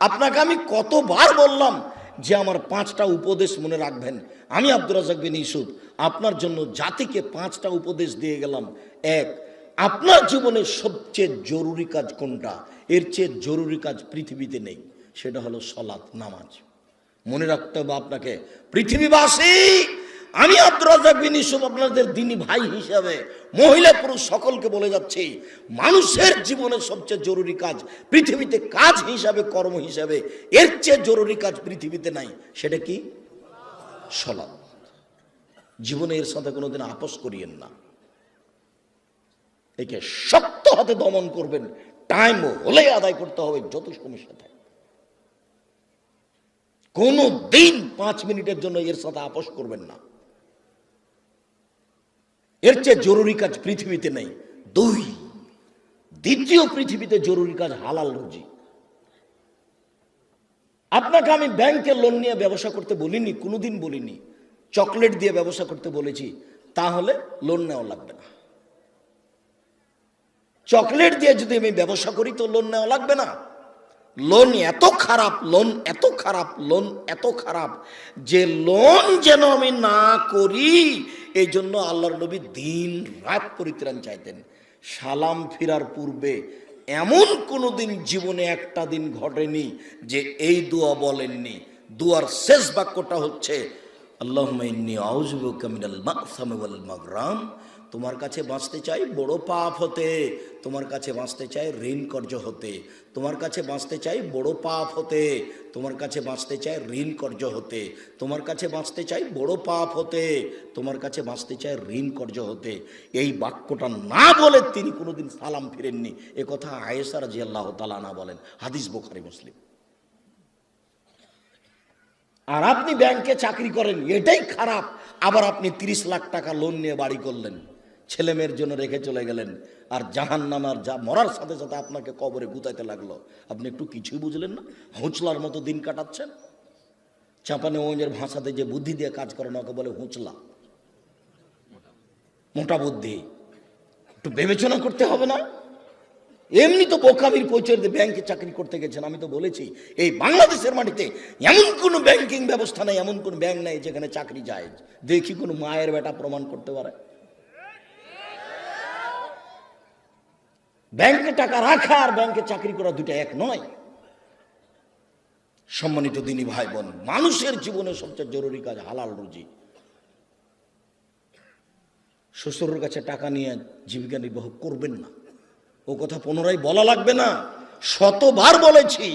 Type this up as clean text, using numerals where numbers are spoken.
আপনাকে আমি কতবার বললাম যে আমার 5টা উপদেশ মনে রাখবেন। আমি আব্দুর রাজ্জাক বিন ইউসুফ আপনার জন্য জাতিকে 5টা উপদেশ দিয়ে গেলাম। এক, আপনার জীবনের সবচেয়ে জরুরি কাজ কোনটা? এর চেয়ে জরুরি কাজ পৃথিবীতে নেই, সেটা হলো সালাত, নামাজ। মনে রাখতে হবে আপনাকে। পৃথিবীবাসী, আমি আব্দুর রাজ্জাক বিন ইউসুফ আপনাদের দ্বীনি ভাই হিসাবে মহিলা পুরুষ সকলকে বলে যাচ্ছি, মানুষের জীবনের সবচেয়ে জরুরি কাজ পৃথিবীতে, কাজ হিসাবে, কর্ম হিসাবে এর চেয়ে জরুরি কাজ পৃথিবীতে নাই। সেটা কি? সালাত। জীবনে এর সাথে কোনোদিন আপোষ করিয়েন না। একে শক্ত হাতে দমন করবেন, টাইম হলে আদায় করতে হবে, যত সমস্যা থাকে। কোনো দিন 5 মিনিটের জন্য এর সাথে আপোষ করবেন না। এর চেয়ে জরুরি কাজ পৃথিবীতে নেই। 2, দ্বিতীয় পৃথিবীতে জরুরি কাজ হালাল রুজি। আপনাকে আমি ব্যাংকে লোন নিয়ে ব্যবসা করতে বলিনি, কোনোদিন বলিনি। চকলেট দিয়ে ব্যবসা করতে বলেছি, তাহলে লোন নেওয়া লাগবে না। চকলেট দিয়ে যদি আমি ব্যবসা করি তো লোন নেওয়া লাগবে না। লোন এত খারাপ, লোন এত খারাপ, লোন এত খারাপ যে লোন যেন আমি না করি, এই জন্য আল্লাহর নবী দিন রাত পরিত্রাণ চাইতেন। সালাম ফিরার পূর্বে এমন কোনো দিন জীবনে একটা দিন ঘটেনি যে এই দোয়া বলেননি। দোয়ার শেষ বাক্যটা হচ্ছে আল্লাহুম্মা ইন্নী আউযু বিকা মিনাল মা'সামি ওয়াল মাগরাম। তোমার কাছে বাঁচতে চাই বড় পাপ হতে, তোমার কাছে বাঁচতে চাই ঋণ কর্য হতে, তোমার কাছে বাঁচতে চাই বড় পাপ হতে, তোমার কাছে বাঁচতে চাই ঋণ কর্য হতে, তোমার কাছে বাঁচতে চাই বড় পাপ হতে, তোমার কাছে বাঁচতে চাই ঋণ কর্য হতে। এই বাক্যটা না বলে তিনি কোনোদিন সালাম ফিরেননি। এ কথা আয়েশা রাদিয়াল্লাহু তাআলা আনহা বলেন, হাদিস বুখারী মুসলিম। আর আপনি ব্যাংকে চাকরি করেন, এটাই খারাপ। আবার আপনি 30 লাখ টাকা লোন নিয়ে বাড়ি করলেন, ছেলে মেয়ের জন্য রেখে চলে গেলেন, আর জাহান্নামার যা মরার সাথে সাথে আপনাকে কবরে গুতাইতে লাগলো। আপনি একটু কিছুই বুঝলেন না, হুঁচলার মতো দিন কাটাচ্ছেন। চাপানে ওদের ভাষাতে যে বুদ্ধি দিয়ে কাজ করে না, ওকে বলে হুঁচলা, মোটা বুদ্ধি। একটু বিবেচনা করতে হবে না? এমনি তো বোকামির পরিচয় দিয়ে ব্যাংকে চাকরি করতে গেছেন। আমি তো বলেছি এই বাংলাদেশের মাটিতে এমন কোনো ব্যাংকিং ব্যবস্থা নেই, এমন কোন ব্যাংক নেই যেখানে চাকরি যায়। দেখি কোনো মায়ের বেটা প্রমাণ করতে পারে। ব্যাংকে টাকা রাখা আর ব্যাংকে চাকরি করা দুটো এক নয়। সম্মানিত দিনী ভাই বোন, মানুষের জীবনে সবচেয়ে জরুরি কাজ হালাল রুজি। শ্বশুরের কাছে টাকা নিয়ে জীবিকা নির্বাহ করবেন না, ও কথা পুনরায় বলা লাগবে না, শতবার বলেছি।